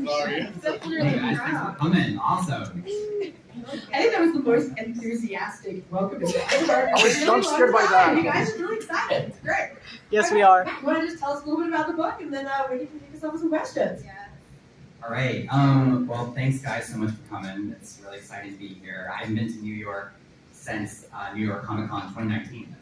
Sorry. Hey guys, thanks for coming. Awesome. I think that was the most enthusiastic welcome ever. I'm scared by that. You guys are really excited. It's great. Yes, we are. You want to just tell us a little bit about the book, and then we can kick us off with some questions. Yeah. All right. Well, thanks guys so much for coming. It's really exciting to be here. I haven't been to New York since New York Comic Con 2019.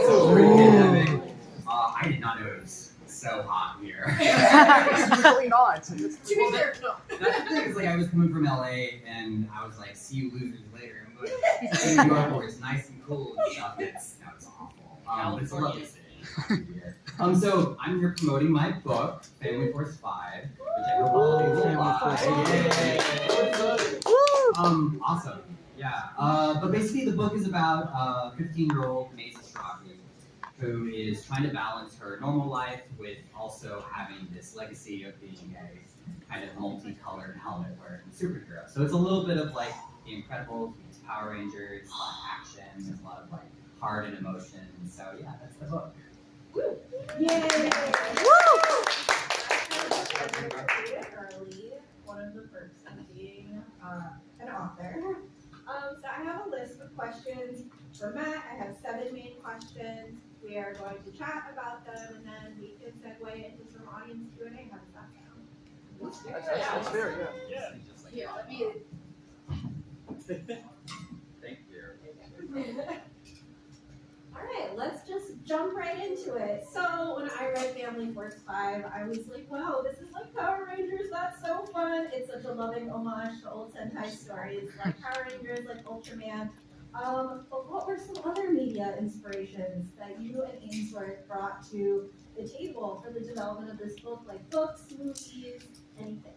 So pre-pandemic. I did not know it was so hot here. It's really not. To be fair, no. That's the thing is, like, I was coming from LA and I was like, see you losers later. I'm going to New York where it's nice and cool and stuff. It's awful. But it's a lovely city. So I'm here promoting my book, Family Force 5, which I hope all of you will buy. Awesome. Yeah. But basically the book is about a 15-year-old Maisie Strachey who is trying to balance her normal life with also having this legacy of being a kind of multicolored helmet wearing superhero. So it's a little bit of like The Incredibles meets Power Rangers, a lot of action, there's a lot of like heart and emotion. So yeah, that's the book. Yay! Early, one of the perks of being an author. So I have a list of questions for Matt. I have 7 main questions. We are going to chat about them, and then we can segue into some audience Q&A. How does that sound? That's fair, yeah. Here, let me. Thank you. All right, let's just jump right into it. So when I read Family Force 5, I was like, wow, this is like Power Rangers. That's so fun. It's such a loving homage to old Sentai stories like Power Rangers, like Ultraman. But what were some other media inspirations that you and Ainsworth brought to the table for the development of this book, like books, movies, anything?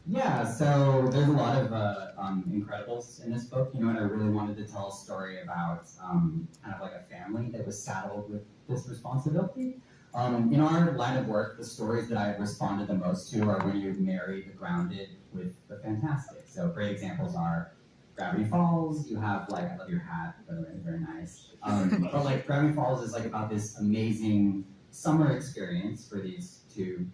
Yeah, so there's a lot of Incredibles in this book, you know, and I really wanted to tell a story about kind of like a family that was saddled with this responsibility. In our line of work, the stories that I've responded the most to are when you marry the grounded with the fantastic. So great examples are Gravity Falls. You have like, I love your hat, by the way, very nice. But like Gravity Falls is like about this amazing summer experience for these 2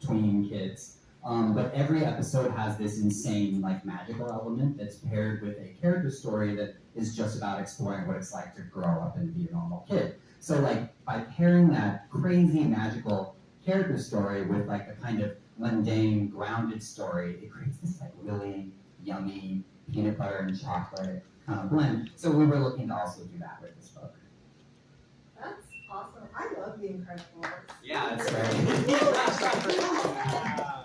tween kids. But every episode has this insane like magical element that's paired with a character story that is just about exploring what it's like to grow up and be a normal kid. So like by pairing that crazy magical character story with like a kind of mundane grounded story, it creates this like really yummy peanut butter and chocolate kind of blend. So we were looking to also do that with this book. That's awesome. I love The Incredibles. Yeah, it's right.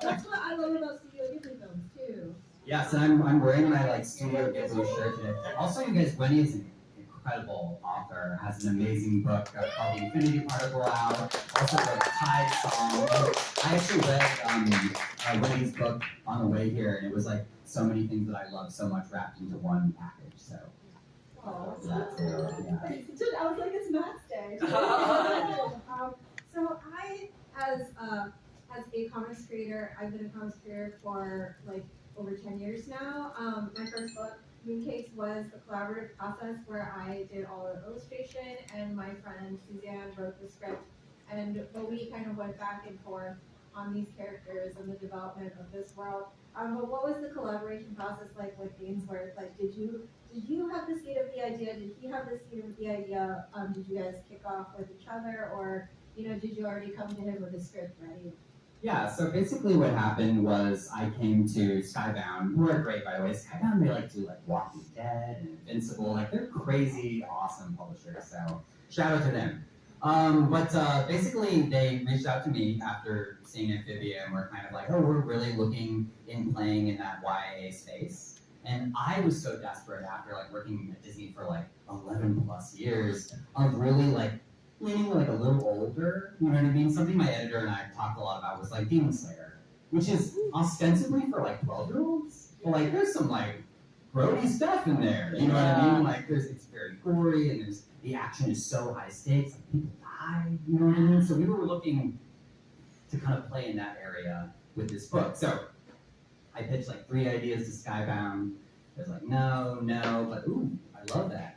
That's what I love about Studio Ghibli films too. Yes, and I'm wearing my like Studio Ghibli shirt today. Also, you guys, Wendy is an incredible author. Has an amazing book called The Infinity Particle out. Also, the Tide Song. I actually read Wendy's book on the way here, and it was like so many things that I love so much wrapped into one package. So. Oh, That's I was like, it's Matt's day. So I, as a comics creator, I've been a comics creator for like over 10 years now. My first book, Mooncakes, was a collaborative process where I did all the illustration and my friend Suzanne wrote the script. But we kind of went back and forth on these characters and the development of this world. But what was the collaboration process like with Ainsworth? Like, did you have the seed of the idea? Did he have the seed of the idea? Did you guys kick off with each other, or did you already come to him with a script ready? Yeah, so basically what happened was I came to Skybound, who are great by the way. Skybound, they like do like Walking Dead and Invincible, like they're crazy, awesome publishers, so shout out to them. But basically they reached out to me after seeing Amphibia and were kind of like, oh, we're really looking in playing in that YA space. And I was so desperate after like working at Disney for like 11 plus years of really like leaning like a little older, you know what I mean? Something my editor and I talked a lot about was like Demon Slayer, which is ostensibly for like 12-year-olds, but like there's some like grody stuff in there, you know what I mean? Like it's very gory and the action is so high stakes, like people die, you know what I mean? So we were looking to kind of play in that area with this book. So I pitched like 3 ideas to Skybound. I was like, no, but ooh, I love that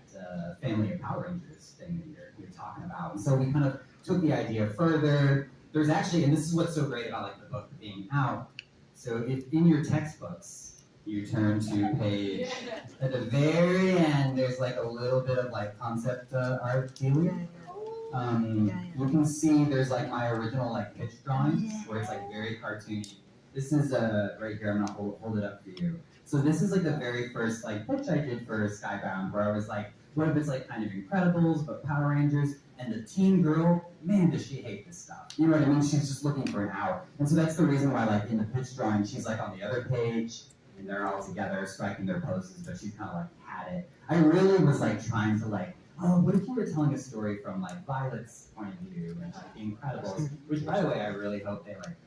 Family of Power Rangers thing that you're talking about. And so we kind of took the idea further. There's actually, and this is what's so great about like the book being out, So if in your textbooks you turn to page at the very end, there's like a little bit of like concept art dealing. You can see there's like my original like pitch drawings where it's like very cartoony. This is right here. I'm gonna hold it up for you. So this is like the very first like pitch I did for Skybound, where I was like, what if it's like kind of Incredibles but Power Rangers? And the teen girl, man, does she hate this stuff? You know what I mean? She's just looking for an out. And so that's the reason why, like in the pitch drawing, she's like on the other page, and they're all together striking their poses, but she's kind of like had it. I really was like trying to like, oh, what if you were telling a story from like Violet's point of view and like The Incredibles? Which, by the way, I really hope they like,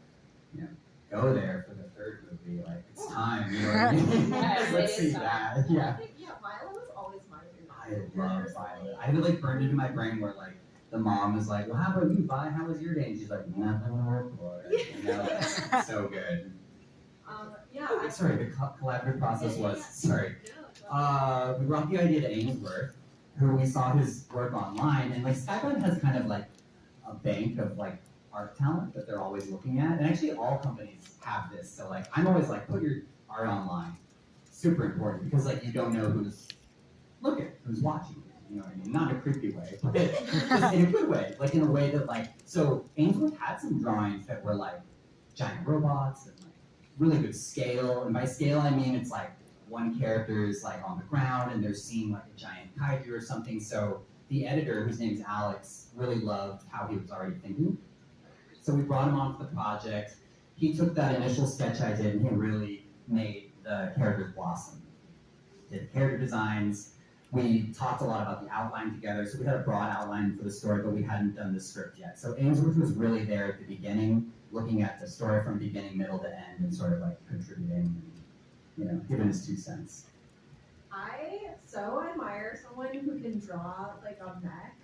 you know, go there for the third movie. Like it's time. You know what I mean? Yes, Let's it see is that. time. Yeah. Yeah, Violet was always my I favorite. love Violet. I had it like burned into my brain where like the mom was like, well, how about you, Vi? How was your day? And she's like, nothing to report. You know, like, so good. Yeah. Sorry, the collaborative process was, sorry. No, We brought the idea to Ainsworth, who we saw his work online, and like Skybound has kind of like a bank of like art talent that they're always looking at, and actually all companies have this. So like I'm always like, put your art online. Super important because like you don't know who's looking, who's watching. You know what I mean? Not in a creepy way, but in a good way. Like in a way that like, so Ainsworth had some drawings that were like giant robots and like really good scale. And by scale, I mean it's like one character is like on the ground and they're seeing like a giant kaiju or something. So the editor, whose name's Alex, really loved how he was already thinking. So we brought him onto the project. He took that initial sketch I did and he really made the characters blossom. Did character designs. We talked a lot about the outline together, so we had a broad outline for the story, but we hadn't done the script yet. So Ainsworth was really there at the beginning, looking at the story from beginning, middle to end, and sort of like contributing and, you know, giving his 2 cents. I so admire someone who can draw like a mech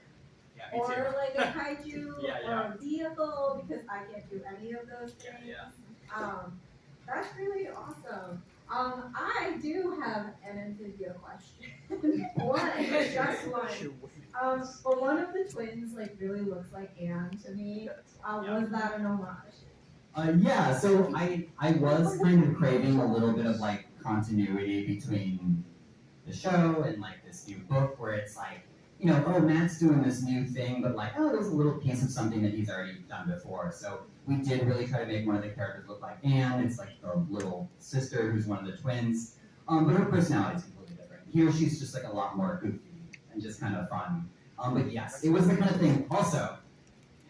Yeah, or like a kaiju Yeah, or a vehicle because I can't do any of those Yeah, things. yeah. That's really awesome. I do have an Amphibia question. One, just one. But one of the twins like really looks like Anne to me. Was that an homage? Yeah, so I was kind of craving a little bit of like continuity between the show and like this new book where it's like, you know, oh, Matt's doing this new thing, but like, oh, there's a little piece of something that he's already done before. So we did really try to make one of the characters look like Anne. It's like the little sister who's one of the twins. But her personality is completely different. Here, she's just like a lot more goofy and just kind of fun. But yes, it was the kind of thing. Also,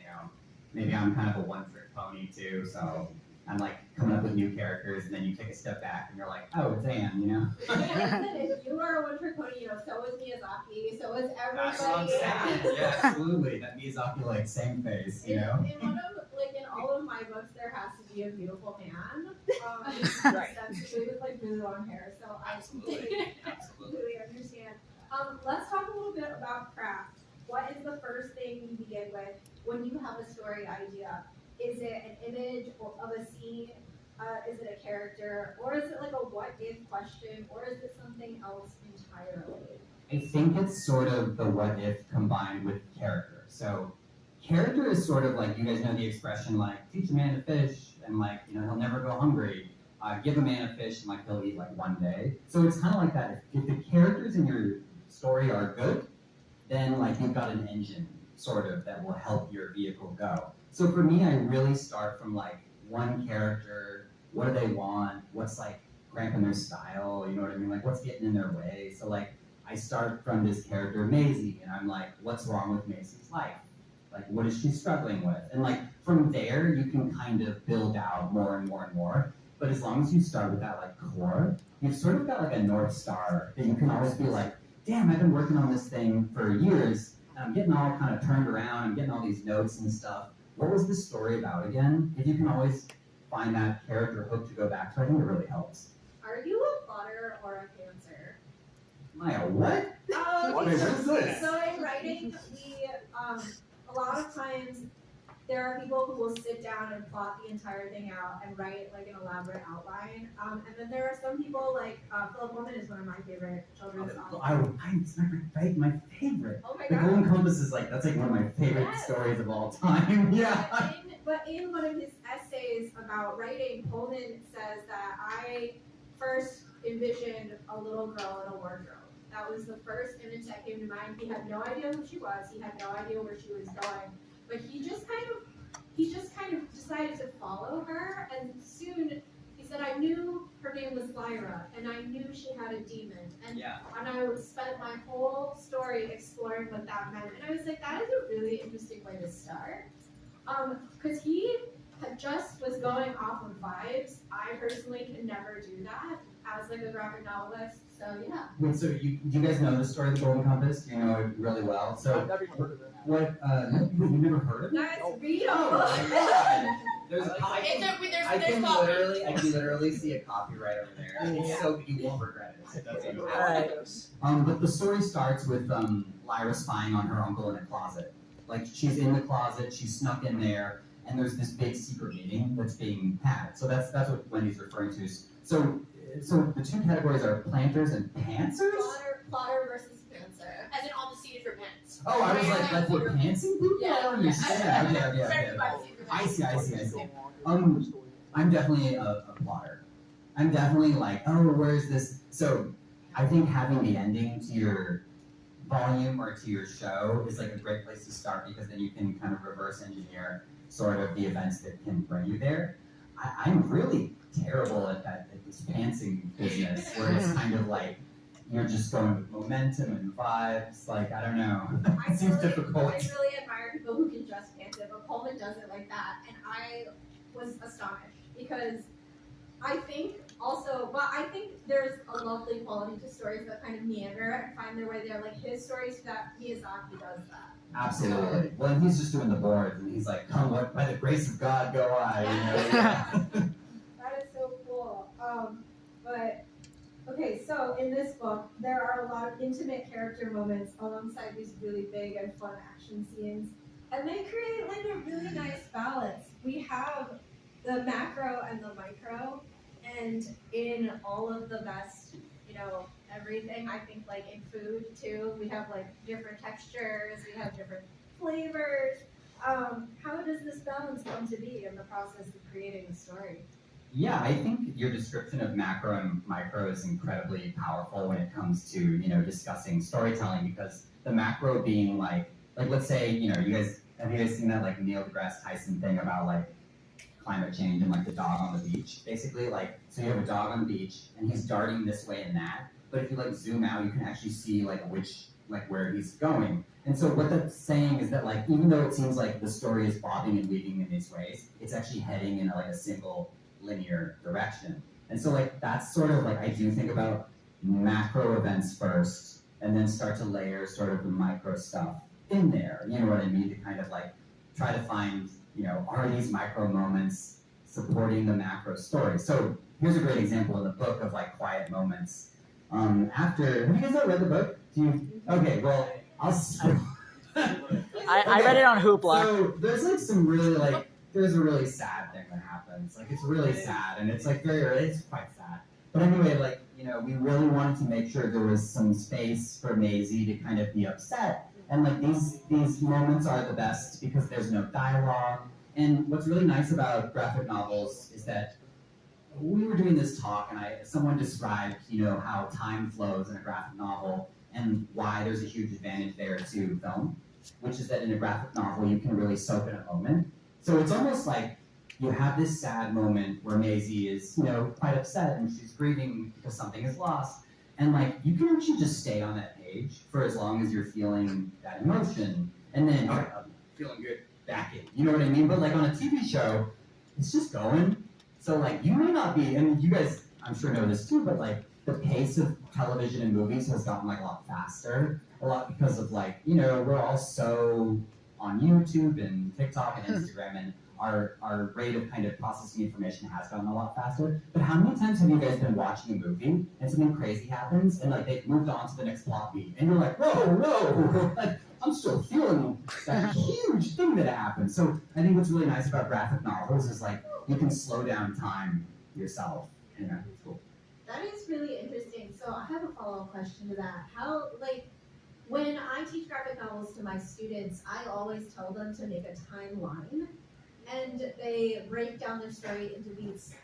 you know, maybe I'm kind of a one-trick pony too, so I'm like coming up with new characters, and then you take a step back, and you're like, oh, it's Anne, you know? If you are a one-trick pony, you know, so is Miyazaki, so is everybody. That's what I'm saying. Yeah, absolutely. That Miyazaki, like, same face, you know? In all of my books, there has to be a beautiful man. Right. Ostensibly with like really long hair, so I Absolutely. completely understand. Let's talk a little bit about craft. What is the first thing you begin with when you have a story idea? Is it an image of a scene? Is it a character? Or is it like a what if question? Or is it something else entirely? I think it's sort of the what if combined with character. So character is sort of like, you guys know the expression like, teach a man to fish, and like, you know, he'll never go hungry. Give a man a fish, and like, he'll eat like one day. So it's kind of like that. If the characters in your story are good, then like you've got an engine sort of that will help your vehicle go. So for me, I really start from like one character. What do they want? What's like cramping their style? You know what I mean? Like what's getting in their way? So like I start from this character Maisie, and I'm like, what's wrong with Maisie's life? Like what is she struggling with? And like from there, you can kind of build out more and more and more. But as long as you start with that like core, you've sort of got like a North Star that you can always be like, damn, I've been working on this thing for years, and I'm getting all kind of turned around, I'm getting all these notes and stuff. What was this story about again? If you can always find that character hook to go back to, I think it really helps. Are you a plotter or a pantser? Am I a what? What is this? So in writing, a lot of times there are people who will sit down and plot the entire thing out and write like an elaborate outline. And then there are some people like Philip Pullman is one of my favorite children's authors. It's my favorite. Oh my The god. Golden Compass is like, that's like one of my favorite Yes. stories of all time. Yeah. but in one of his essays about writing, Pullman says that I first envisioned a little girl in a wardrobe. That was the first image that came to mind. He had no idea who she was. He had no idea where she was going. But he just kind of decided to follow her. And soon he said, I knew her name was Lyra, and I knew she had a demon. And I would spend my whole story exploring what that meant. And I was like, that is a really interesting way to start. Because he just was going off of vibes. I personally can never do that as like a graphic novelist. So yeah. Wait, so you guys know the story of the Golden Compass? Do you know it really well? So I've never heard of it. what? You've never heard of it? Guys, read a Oh book. my god! There's a I I can literally see a copyright over there. It's so you won't regret it. Alright. But the story starts with Lyra spying on her uncle in a closet. Like she's in the closet, she's snuck in there, and there's this big secret meeting that's being had. So that's what Wendy's referring to. So the two categories are planters and pantsers. Plotter versus pantser. As in on the seated for pants. Oh, I was like we're pantsing people. Yeah. I don't understand. Okay. Sorry, by the seated for I pants. see. I'm definitely a plotter. I'm definitely like, oh, where's this? So I think having the ending to your volume or to your show is like a great place to start because then you can kind of reverse engineer sort of the events that can bring you there. I'm really terrible at this pantsing business where it's kind of like you're just going with momentum and vibes. Like, I don't know. It seems difficult. I really admire people who can just pant it, but Pullman does it like that. And I was astonished because I think there's a lovely quality to stories that kind of meander and find their way there. Like his stories that Miyazaki does that. Absolutely. Well, and he's just doing the boards, and he's like, "Come, what by the grace of God, go I." You know? That is so cool. But okay, so in this book, there are a lot of intimate character moments alongside these really big and fun action scenes, and they create like a really nice balance. We have the macro and the micro, and in all of the best, everything. I think like in food too, we have like different textures, we have different flavors. How does this balance come to be in the process of creating a story? Yeah, I think your description of macro and micro is incredibly powerful when it comes to discussing storytelling because the macro being like let's say you guys have you guys seen that like Neil deGrasse Tyson thing about like climate change and like the dog on the beach basically like so you have a dog on the beach and he's darting this way and that. But if you like zoom out, you can actually see where he's going. And so what that's saying is that like even though it seems like the story is bobbing and weaving in these ways, it's actually heading in like a single linear direction. And so like that's sort of like I do think about macro events first, and then start to layer sort of the micro stuff in there. You know what I mean? To kind of like try to find are these micro moments supporting the macro story? So here's a great example in the book of like quiet moments. Have you guys not read the book? Okay, well, I read it on Hoopla. So there's like some really there's a really sad thing that happens. Like it's really sad and it's like it's quite sad. But anyway, we really wanted to make sure there was some space for Maisie to kind of be upset. And like these moments are the best because there's no dialogue. And what's really nice about graphic novels is that we were doing this talk and someone described, how time flows in a graphic novel and why there's a huge advantage there to film, which is that in a graphic novel you can really soak in a moment. So it's almost like you have this sad moment where Maisie is, quite upset and she's grieving because something is lost. And like you can actually just stay on that page for as long as you're feeling that emotion. And then I'm feeling good back in. You know what I mean? But like on a TV show, it's just going. So like you may not be, and you guys I'm sure know this too, but like the pace of television and movies has gotten like a lot faster. A lot because of like, we're all so on YouTube and TikTok and Instagram and our rate of kind of processing information has gotten a lot faster. But how many times have you guys been watching a movie and something crazy happens and like they've moved on to the next plot beat and you're like, whoa, like I'm still feeling that huge thing that happened. So I think what's really nice about graphic novels is like you can slow down time yourself. It's cool. That is really interesting. So I have a follow-up question to that. How, when I teach graphic novels to my students, I always tell them to make a timeline. and they break down their story into beats.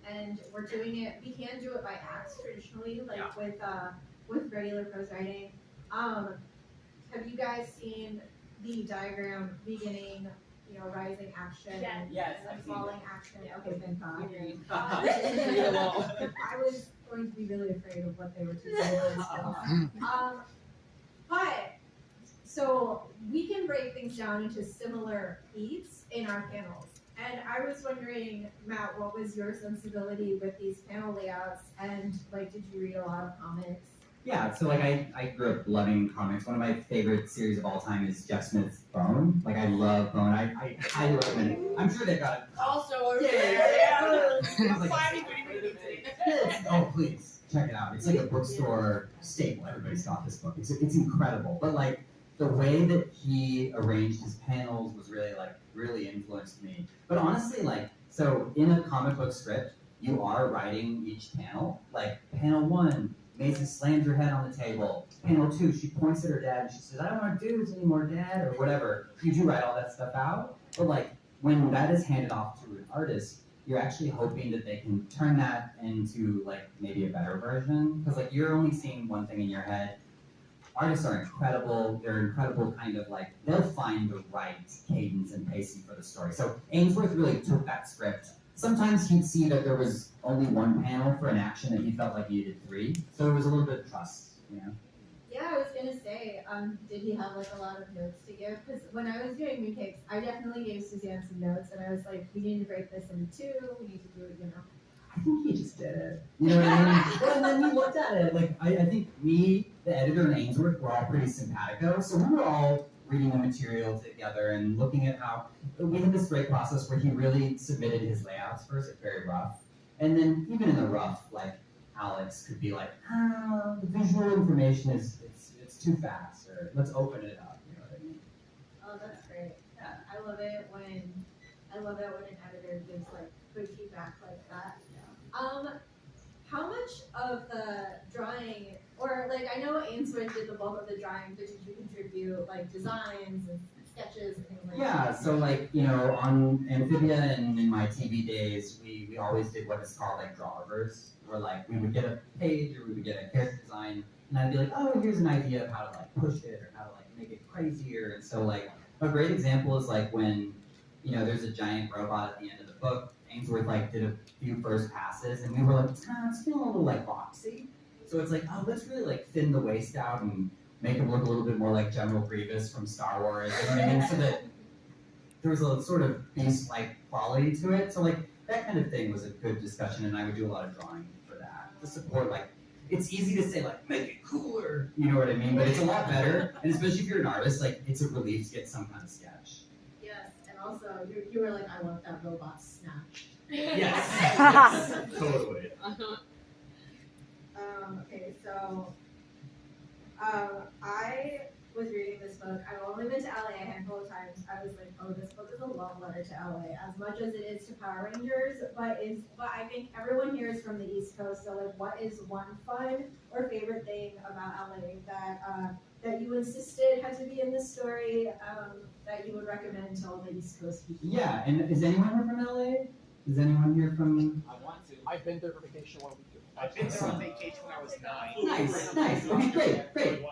And we're doing it. We can do it by acts traditionally, like with regular prose writing. Have you guys seen the diagram beginning, rising action, Yes, and I've then seen falling action? Okay, thank God. Agreed. I was going to be really afraid of what they were teaching. But so we can break things down into similar beats in our panels. And I was wondering, Matt, what was your sensibility with these panel layouts? And did you read a lot of comics? Yeah, so I grew up loving comics. One of my favorite series of all time is Jeff Smith's Bone. I love Bone. I highly recommend it. I'm sure they got it. Also, Oh, please check it out. It's like a bookstore staple. Everybody's got this book. It's incredible. But the way that he arranged his panels was really influenced me. But honestly, so in a comic book script, you are writing each panel. Panel 1, Maisie slams her head on the table. Panel 2, she points at her dad and she says, "I don't want to do this anymore, Dad," or whatever. You do write all that stuff out. But when that is handed off to an artist, you're actually hoping that they can turn that into maybe a better version. Because you're only seeing one thing in your head. Artists are incredible. They're incredible they'll find the right cadence and pacing for the story. So Ainsworth really took that script. Sometimes he'd see that there was only one panel for an action that he felt like he needed 3. So it was a little bit of trust, Yeah, I was gonna say, did he have a lot of notes to give? Because when I was doing mooncakes, I definitely gave Suzanne some notes, and I was like, we need to break this into 2. We need to do it, I think he just did it. You know what I mean? Well, and then we looked at it. I think me, the editor, and Ainsworth were all pretty simpatico. So we were all reading the material together and looking at how we had this great process where he really submitted his layouts first, very rough. And then even in the rough, Alex could be the visual information it's too fast, or let's open it up. You know what I mean? Oh, that's great. Yeah, I love it when an editor gives good feedback like that. How much of the drawing, or I know Ainsworth did the bulk of the drawing, but did you contribute designs and sketches and things like Yeah, that? so on Amphibia and in my TV days, we always did what is called drawovers, where we would get a page or we would get a character design, and I'd be like, oh, here's an idea of how to push it or how to make it crazier. And so a great example is when there's a giant robot at the end of the book. Ainsworth did a few first passes, and we were it's feeling a little boxy. So it's oh, let's really thin the waist out and make him look a little bit more like General Grievous from Star Wars. You know what I mean? So that there was a sort of beast-like quality to it. So that kind of thing was a good discussion, and I would do a lot of drawing for that to support it's easy to say make it cooler. You know what I mean? But it's a lot better, and especially if you're an artist, it's a relief to get some kind of sketch. Yes, and also you were I want that robot snatched. Yes. Totally. Okay, so I was reading this book. I've only been to LA a handful of times. I was like, oh, this book is a love letter to LA, as much as it is to Power Rangers. But I think everyone here is from the East Coast. So what is one fun or favorite thing about LA that you insisted had to be in this story that you would recommend to all the East Coast people? Yeah, and is anyone here from LA? Is anyone here from? I want to. I've been there for vacation 1 week. I've been there on vacation when I was 9. Nice. Okay, great.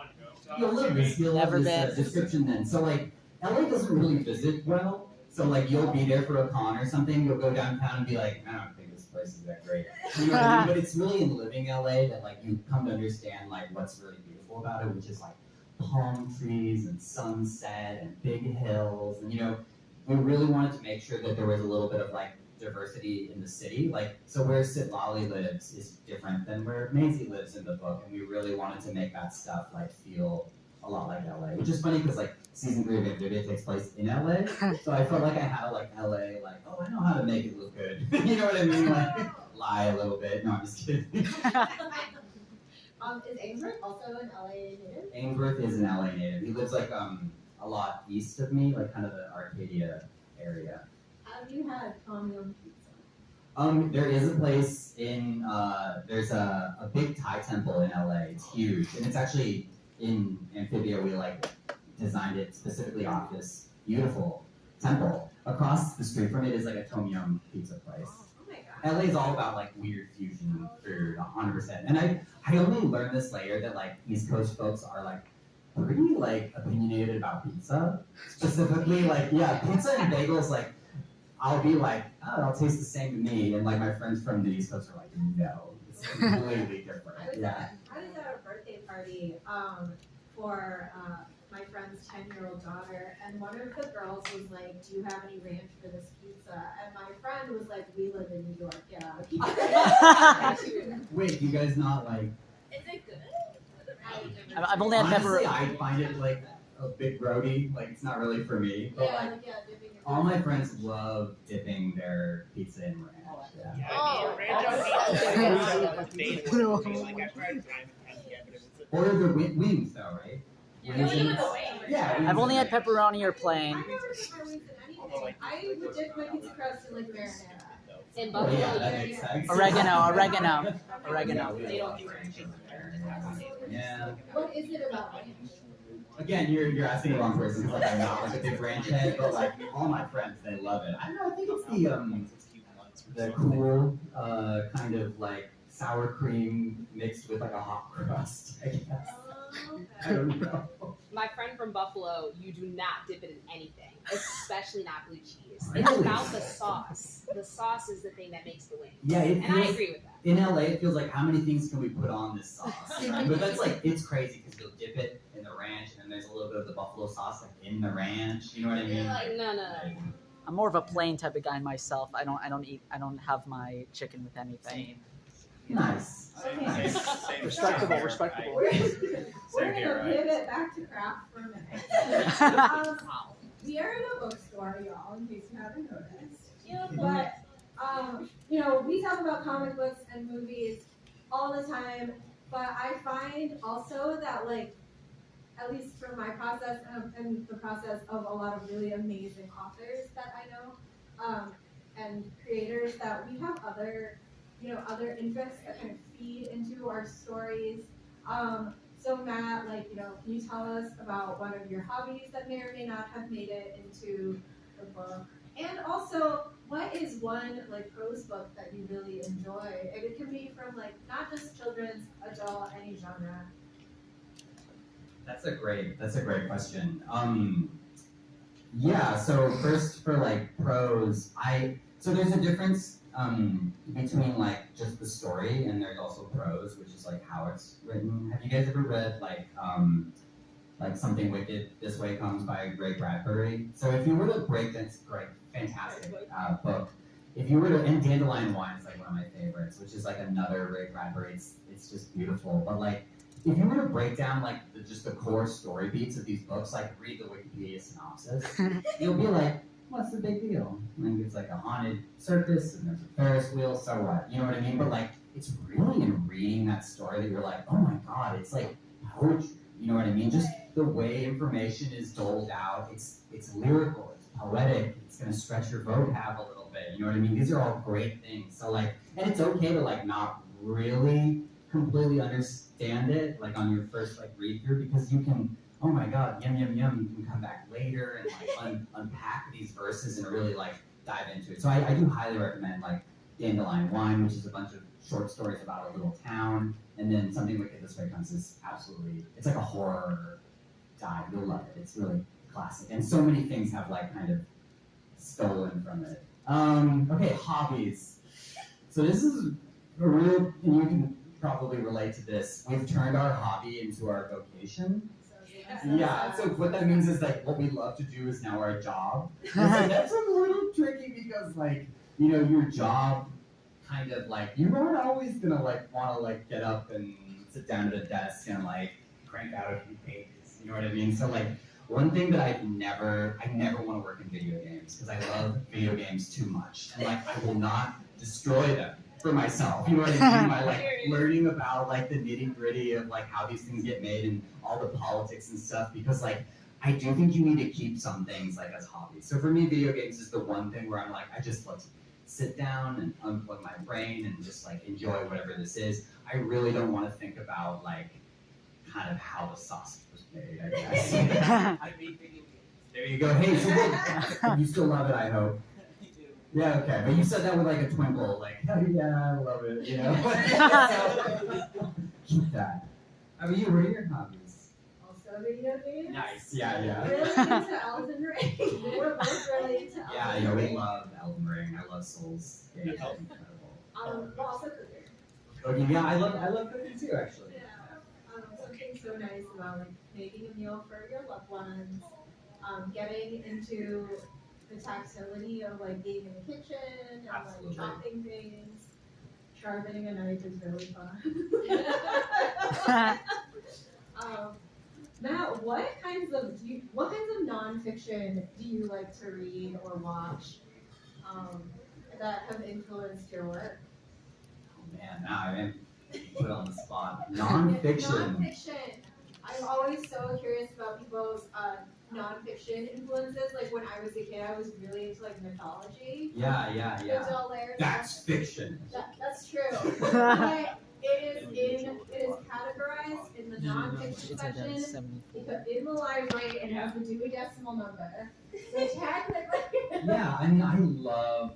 You'll love this. You'll love Never this been. description then. So LA doesn't really visit well. So you'll be there for a con or something. You'll go downtown and be I don't think this place is that great. You know what I mean? But it's really in living LA that you come to understand what's really beautiful about it, which is palm trees and sunset and big hills. And we really wanted to make sure that there was a little bit of diversity in the city. So where Citlali lives is different than where Maisie lives in the book, and we really wanted to make that stuff feel a lot like LA, which is funny because season 3 of Amphibia takes place in LA, so I felt I had LA, oh, I know how to make it look good. You know what I mean? Lie a little bit. No, I'm just kidding. Is Ainsworth also an LA native? Ainsworth is an LA native. He lives a lot east of me, kind of the Arcadia area. Have you had Tom Yum pizza? There is a place in, there's a big Thai temple in LA. It's huge. And it's actually in Amphibia, we designed it specifically off this beautiful Temple. Across the street from it is like a Tom Yum pizza place. Oh my god. LA is all about like weird fusion food, 100%. And I only learned this later that like East Coast folks are like pretty like opinionated about pizza. Specifically, like pizza and bagels. Like I'll be like, oh, it'll taste the same to me, and like my friends from the East Coast are like, no, it's completely different. I was at a birthday party for my friend's 10-year-old daughter, and one of the girls was like, do you have any ranch for this pizza? And my friend was like, we live in New York, get out of here. Wait, you guys not like? Is it good? I've only had Honestly, pepper. I find it like a bit grody. Like it's not really for me. But like dipping your all my friends love dipping their pizza in ranch. Yeah. Yeah, Oh, ranch on pizza. Made for me. Like I tried time and time again, but it was. Or the wings though, right? Yeah, we do it the way. Yeah. I've only had wings. pepperoni or plain. I never dip my wings in anything. I would dip my pizza crust in like marinara. In Oh, Buffalo, yeah, that you're- makes sense. Oregano. Yeah, we They don't love do ranch. ranch. Yeah. What is it about ranch? Again, you're asking the wrong person because like I'm not like a big ranch head, but like all my friends they love it. I don't know. I think it's the cool kind of like sour cream mixed with like a hot crust. I guess. I don't know. My friend from Buffalo, you do not dip it in anything, especially not blue cheese. It's Really? about the sauce. The sauce is the thing that makes the wing. Yeah, it And I feels, agree with that. in LA it feels like how many things can we put on this sauce? Right? But that's like it's crazy because you'll dip it in the ranch and then there's a little bit of the buffalo sauce like in the ranch. You know what I mean? No. I'm more of a plain type of guy myself. I don't have my chicken with anything. Nice. Okay. Respectable, respectable. We're Same here, gonna right? pivot back to craft for a minute. We are in a bookstore, y'all, in case you haven't noticed. But we talk about comic books and movies all the time, but I find also that like, at least for my process and the process of a lot of really amazing authors that I know, and creators, that we have other interests that kind of feed into our stories. So Matt, can you tell us about one of your hobbies that may or may not have made it into the book? And also, what is one prose book that you really enjoy? And it can be from not just children's, adult, any genre. That's a great question. Yeah, so first for prose, so there's a difference between just the story and there's also prose, which is how it's written. Have you guys ever read Something Wicked This Way Comes by Ray Bradbury? So if you were to break that's great, fantastic book. If you were to, and Dandelion Wine is one of my favorites, which is another Ray Bradbury. It's just beautiful. But if you were to break down just the core story beats of these books, read the Wikipedia synopsis, you'll be like, what's the big deal? It's a haunted circus and there's a Ferris wheel, so what? You know what I mean? But it's really in reading that story that you're like, oh my god, it's poetry. You know what I mean? Just the way information is doled out, it's lyrical, it's poetic, it's gonna stretch your vocab a little bit. You know what I mean? These are all great things. So and it's okay to not really completely understand it on your first read through, because you can, oh my god, yum yum yum, you can come back later and unpack these verses and really dive into it. So I do highly recommend Dandelion Wine, which is a bunch of short stories about a little town, and then Something Wicked This Way Comes is absolutely, it's a horror dive. You'll love it. It's really classic, and so many things have kind of stolen from it. Okay, hobbies. So this is a real, and you can probably relate to this. We've turned our hobby into our vocation. Yeah, so what that means is what we love to do is now our job. And that's a little tricky because your job kind of you aren't always gonna want to get up and sit down at a desk and crank out a few pages. You know what I mean? So one thing that I never want to work in video games because I love video games too much, and I will not destroy them for myself. You know what I mean? By learning about the nitty gritty of how these things get made and all the politics and stuff, because I do think you need to keep some things as hobbies. So for me, video games is the one thing where I'm I just love to sit down and unplug my brain and just enjoy whatever this is. I really don't want to think about kind of how the sausage was made, I guess. I made video games. There you go. Hey, so you still love it, I hope. Yeah, okay. But you said that with like a twinkle, like, oh yeah, I love it, you know? So, keep that. I mean, what are your hobbies? Also video games. Nice. Yeah. Really into Elden Ring. We're both really into Elden Yeah, Ring. we love Elden Ring. I love Souls. Games. They're incredible. But also cooking. Okay, yeah, I love cooking too, actually. Yeah. Something so nice about like making a meal for your loved ones. Getting into the tactility of like being in the kitchen and Absolutely. like chopping things. Sharpening a knife is really fun. Matt, what kinds of nonfiction do you like to read or watch that have influenced your work? Oh man, now I'm put on the spot. Nonfiction. Nonfiction. I'm always so curious about people's nonfiction influences. Like when I was a kid, I was really into like mythology. Yeah. The dull layers. That's fiction. That's true. But it is categorized in the nonfiction section because in the library it has the Dewey Decimal Number. So technically. Yeah, I mean, I love,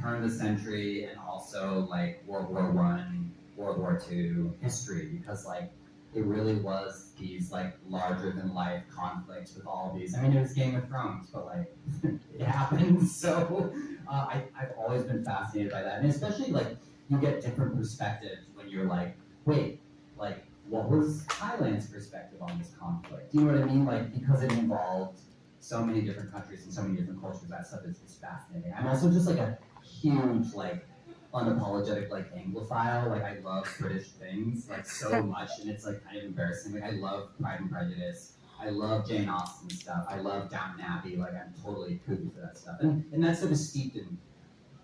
turn of the century and also like World War One, World War II history because like it really was these like larger than life conflicts with all these. I mean, it was Game of Thrones, but like it happened. So I've always been fascinated by that, and especially like you get different perspectives when you're like, wait, like what was Thailand's perspective on this conflict? Do you know what I mean? Like because it involved so many different countries and so many different cultures, that stuff is fascinating. I'm also just like a huge like unapologetic like Anglophile. Like I love British things like so much, and it's like kind of embarrassing. Like I love Pride and Prejudice. I love Jane Austen stuff. I love Downton Abbey. Like I'm totally cuckoo for that stuff, and that stuff is steeped in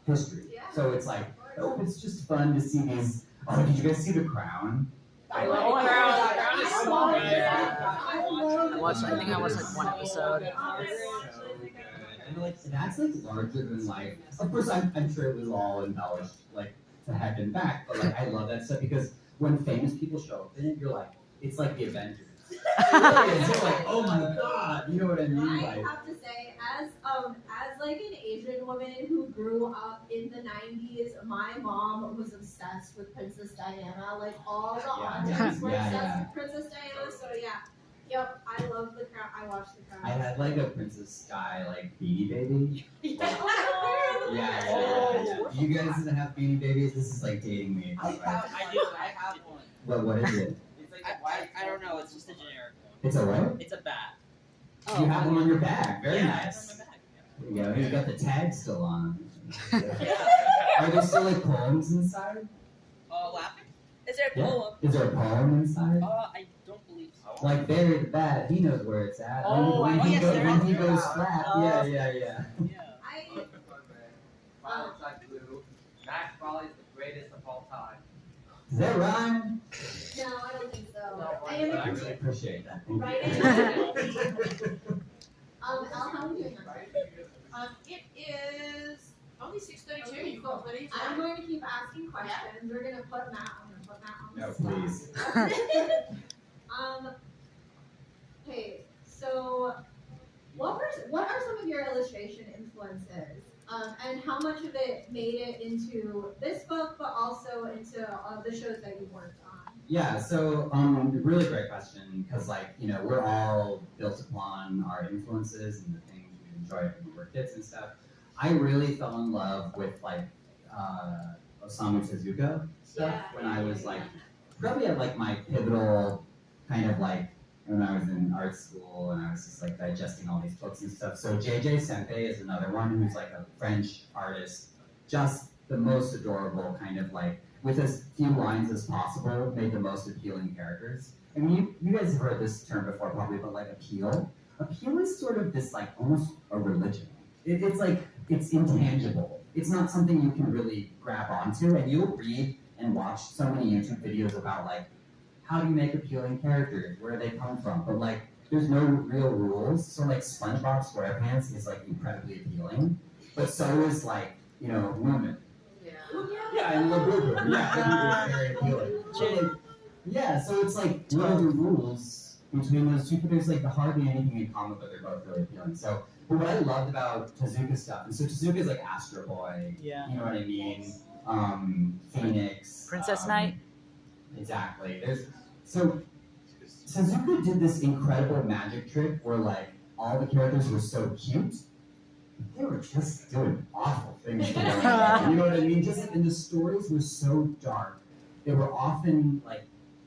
history. Yeah. So it's like, oh, it's just fun to see these. Oh, did you guys see The Crown? I love The Crown. The Crown is I so love good. I think I watched like one episode. And like that's like larger than life. Of course, I'm sure it was all embellished like to heck and back, but like I love that stuff because when famous people show up in it, you're like, it's like the Avengers. You're like, oh my god, you know what I mean? I Like, have to say, as like an Asian woman who grew up in the 90s, my mom was obsessed with Princess Diana. Like all the aunties were obsessed with Princess Diana. So yeah, yep, I love The Crown. I watched The Crown. I had like a Princess Sky like Beanie Baby. Oh, Yeah. Do you guys have Beanie Babies? This is like dating me. I do. I have one. What is it? It's like a white. I don't know. It's just a generic one. It's a what? It's a bat. You have one on your bag. Very yeah, nice. I have it on my bag. There you go. You've got the tag still on. Yeah. Are there still like poems inside? Laughing? Is there a Yeah. poem? Is there a poem inside? I don't believe so. Like bury the bat, he knows where it's at. Oh, when yes, there when is. he goes flat. Oh. Yeah. Yeah. Violet's like blue. Max Volley is the greatest of all time. Does that rhyme? No, I don't think so. No, I am I really appreciate that. Thank Right. you. Al, how are you doing? It is only 6:32. Okay, You've cool. got plenty of I'm time. going to keep asking questions. We're gonna put Matt on No, the spot. please. Okay, so what are some of your illustration influences? And how much of it made it into this book, but also into the shows that you worked on? Yeah, so really great question because we're all built upon our influences and the things we enjoy when we were kids and stuff. I really fell in love with Osamu Tezuka stuff when I was probably at my pivotal kind of when I was in art school and I was just digesting all these books and stuff. So JJ Senpei is another one who's a French artist, just the most adorable kind of with as few lines as possible, made the most appealing characters. I mean, you guys have heard this term before probably, but appeal. Appeal is sort of this almost a religion. It's intangible. It's not something you can really grab onto, and you'll read and watch so many YouTube videos about how do you make appealing characters, where do they come from, but there's no real rules. So SpongeBob SquarePants is incredibly appealing, but so is Moomin. Yeah, and Labubu. Yeah, Labubu is very appealing. So, so it's what are the rules between those two, but there's like hardly anything in common, but they're both really appealing. So, but what I loved about Tezuka stuff, and so Tezuka is like Astro Boy, Yeah. you know what I mean? Phoenix. Princess Knight. Exactly. So Tezuka did this incredible magic trick where like all the characters were so cute, but they were just doing awful things to one another. You know what I mean? Just and the stories were so dark. They were often like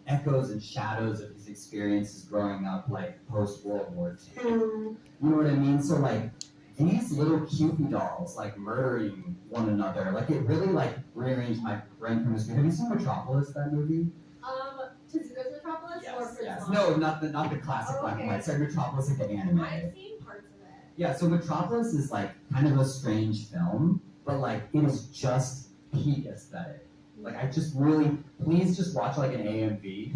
echoes and shadows of his experiences growing up, like post World War II. You know what I mean? So like these little Cupid dolls like murdering one another, like it really like rearranged my brain chemistry. Have you seen Metropolis, that movie? Tezuka's Metropolis or Prince Yes. Monster? No, not the classic Oh, black and okay. white. Sorry, Metropolis like the anime. I've seen parts of it. Yeah, so Metropolis is like kind of a strange film, but like it is just peak aesthetic. Like I just really, please just watch like an AMV.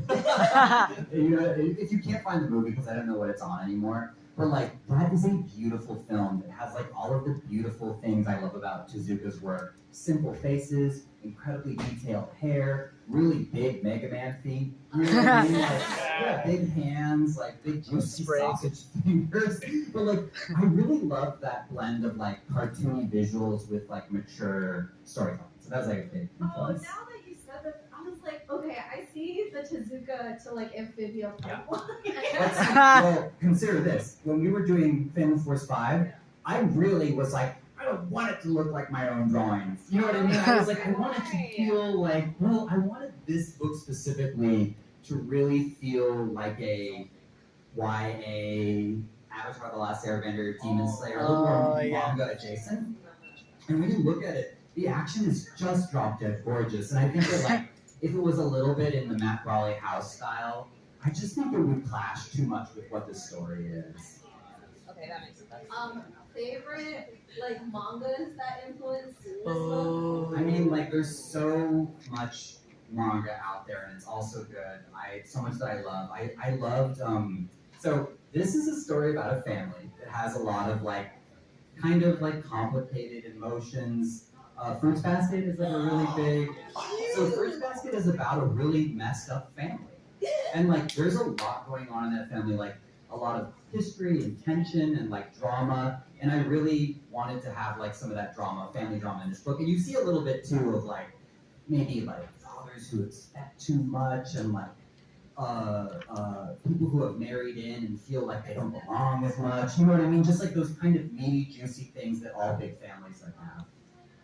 You know, if you can't find the movie because I don't know what it's on anymore, but like that is a beautiful film that has like all of the beautiful things I love about Tezuka's work. Simple faces, incredibly detailed hair, really big Mega Man feet. You know what I mean? Like, yeah, big hands, like big juicy Sprig. sausage fingers. But like, I really love that blend of like cartoony visuals with like mature storytelling. So that's like a big Oh, influence. now that you said that, I was like, okay, I see the Tezuka to like Amphibia pipeline. Well, consider this. When we were doing Phantom Force 5, I really was like, I don't want it to look like my own drawings. You know what I mean? I was like, I want it to feel like, well, I wanted this book specifically to really feel like a YA Avatar: The Last Airbender, Demon Slayer, a little more Oh, yeah. manga adjacent. And when you look at it, the action is just drop dead gorgeous. And I think that like, if it was a little bit in the Matt Brawley house style, I just think it would clash too much with what the story is. Okay, that makes sense. Favorite like mangas that influenced this book? Oh. I mean, like, there's so much manga out there, and it's also good. So much that I love. I loved. So this is a story about a family that has a lot of like, kind of like complicated emotions. Fruits Basket is like a really big. So Fruits Basket is about a really messed up family, and like, there's a lot going on in that family, like a lot of history and tension and like drama. And I really wanted to have like some of that drama, family drama in this book. And you see a little bit too of like maybe like fathers who expect too much and like people who have married in and feel like they don't belong as much. You know what I mean? Just like those kind of meaty, juicy things that all big families like have.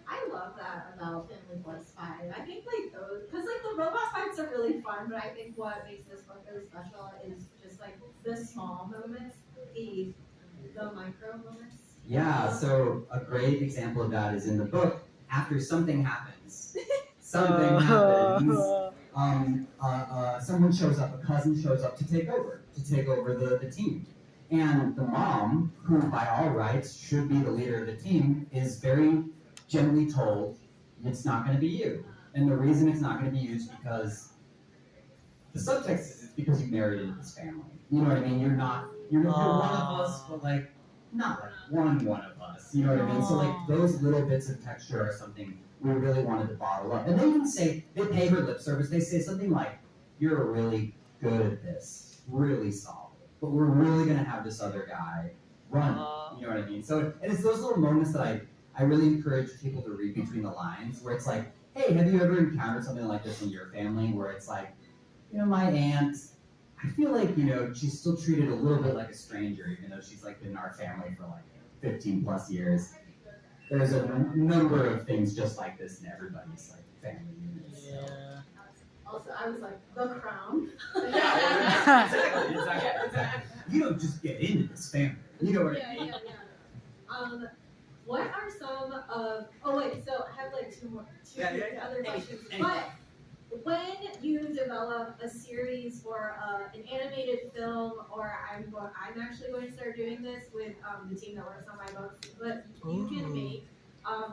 I love that about Family Force 5. I think like those, because like the robot fights are really fun, but I think what makes this book really special is just like the small moments, the micro moments. Yeah, so a great example of that is in the book. After something happens, someone shows up, a cousin shows up to take over the team. And the mom, who by all rights should be the leader of the team, is very gently told, it's not going to be you. And the reason it's not going to be you is because the subtext is it's because you married into this family. You know what I mean? You're one of us, but like, not like one of us. You know what I mean? So like those little bits of texture are something we really wanted to bottle up. And they even say, they pay her lip service, they say something like, you're really good at this, really solid. But we're really gonna have this other guy run. You know what I mean? So, and it's those little moments that I really encourage people to read between the lines, where it's like, hey, have you ever encountered something like this in your family, where it's like, you know, my aunt, I feel like, you know, she's still treated a little bit like a stranger, even though she's like been in our family for like 15 plus years. There's a number of things just like this in everybody's like family units. So. Yeah. Also, I was like, The Crown. Exactly. You don't just get into this family. You know what I mean? What are some of? Oh wait, so I have like two other questions. But when you develop a series or an animated film, or I'm actually going to start doing this with the team that works on my books. But you can make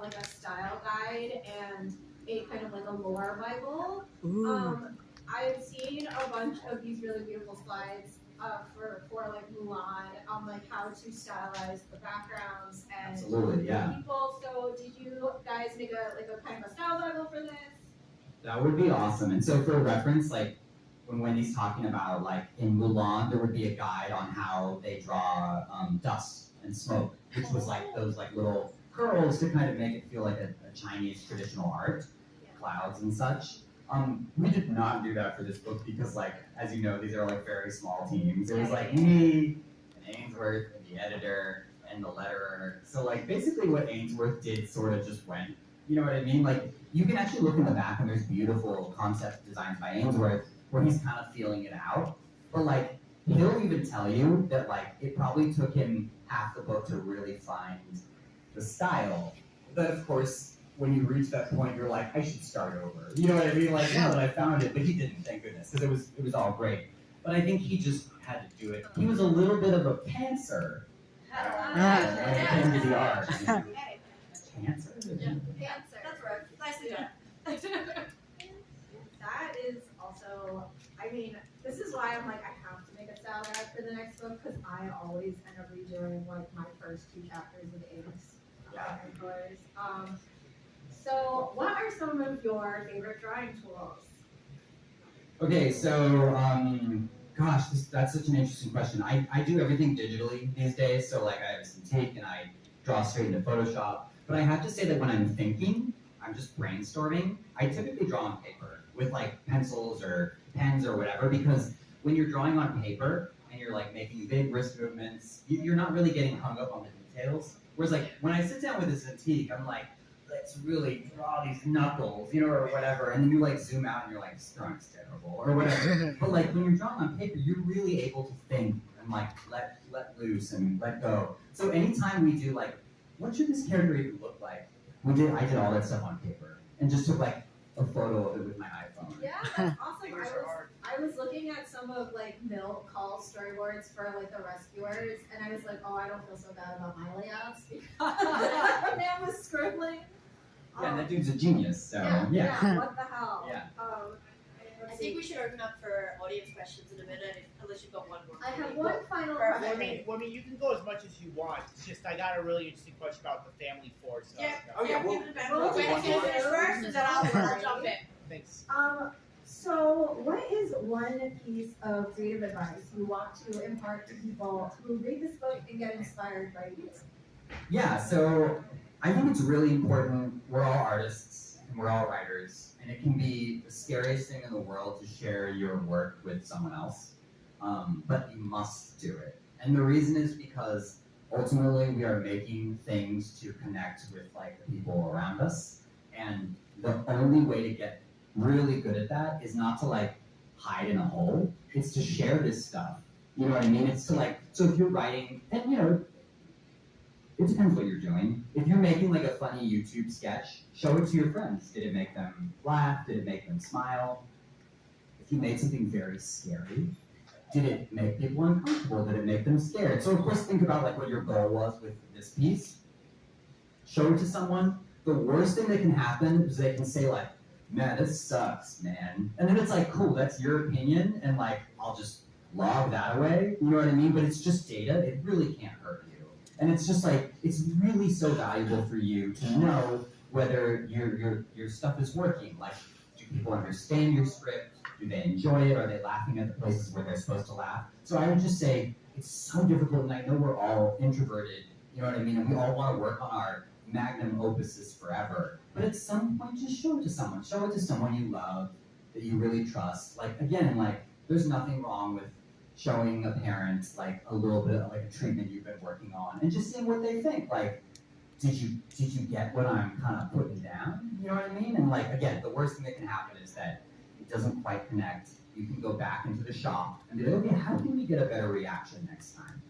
like a style guide and a kind of like a lore Bible. I've seen a bunch of these really beautiful slides for like Mulan on like how to stylize the backgrounds and Absolutely, yeah. people. So did you guys make a kind of a style Bible for this? That would be awesome. And so for reference, like when Wendy's talking about like in Mulan, there would be a guide on how they draw dust and smoke, which was like those like little curls to kind of make it feel like a Chinese traditional art, clouds and such. We did not do that for this book because, like, as you know, these are like very small teams. It was like me and Ainsworth and the editor and the letterer. So like basically what Ainsworth did sort of just went. You know what I mean? Like you can actually look in the back and there's beautiful concept designs by Ainsworth where he's kind of feeling it out. But like he'll even tell you that like it probably took him half the book to really find the style. But of course, when you reach that point, you're like, I should start over. You know what I mean? Like now that I found it, but he didn't, thank goodness, because it was all great. But I think he just had to do it. He was a little bit of a pantser. When it came to the art. Cancer? Cancer. That's right. Nicely done. That is also, I mean, this is why I'm like, I have to make a style guide for the next book because I always end up redoing like my first 2 chapters of Ames. And colors. So, what are some of your favorite drawing tools? Okay, so, gosh, that's such an interesting question. I do everything digitally these days, so like I have a Cintiq and I draw straight into Photoshop. But I have to say that when I'm thinking, I'm just brainstorming, I typically draw on paper with like pencils or pens or whatever, because when you're drawing on paper and you're like making big wrist movements, you're not really getting hung up on the details. Whereas like when I sit down with a Cintiq, I'm like, let's really draw these knuckles, you know, or whatever, and then you like zoom out and you're like, this drawing's terrible, or whatever. But like when you're drawing on paper, you're really able to think and like let loose and let go. So anytime we do like, what should this character even look like? I did all that stuff on paper and just took like a photo of it with my iPhone. Yeah, that's awesome. I was looking at some of like Milt Call's storyboards for like the Rescuers, and I was like, oh, I don't feel so bad about my layouts because the man was scribbling. Yeah, that dude's a genius, so yeah. What the hell? Yeah. I think we should open up for audience questions in a minute, unless you've got one more. I have one final Perfect. question. Well, I mean, you can go as much as you want. It's just I got a really interesting question about the family force. Yeah. Oh, yeah, well, We'll wait until you finish first, and then I'll jump in. Thanks. So what is one piece of creative advice you want to impart to people who read this book and get inspired by you? Yeah, so I think it's really important. We're all artists and we're all writers, and it can be the scariest thing in the world to share your work with someone else. But you must do it. And the reason is because ultimately we are making things to connect with like the people around us. And the only way to get really good at that is not to like hide in a hole. It's to share this stuff. You know what I mean? It's to like, so if you're writing, and you know, it depends what you're doing. If you're making like a funny YouTube sketch, show it to your friends. Did it make them laugh? Did it make them smile? If you made something very scary, did it make people uncomfortable? Did it make them scared? So of course think about like what your goal was with this piece. Show it to someone. The worst thing that can happen is they can say like, man, this sucks, man. And then it's like, cool, that's your opinion, and like, I'll just log that away, you know what I mean? But it's just data, it really can't hurt you. And it's just like, it's really so valuable for you to know whether your stuff is working. Like, do people understand your script? Do they enjoy it? Are they laughing at the places where they're supposed to laugh? So I would just say, it's so difficult, and I know we're all introverted, you know what I mean? And we all want to work on our magnum opuses forever. But at some point, just show it to someone. Show it to someone you love, that you really trust. Like, again, like, there's nothing wrong with showing a parent, like, a little bit of, like, a treatment you've been working on, and just seeing what they think. Like, did you get what I'm kind of putting down? You know what I mean? And, like, again, the worst thing that can happen is that it doesn't quite connect. You can go back into the shop and be like, okay, how can we get a better reaction next time?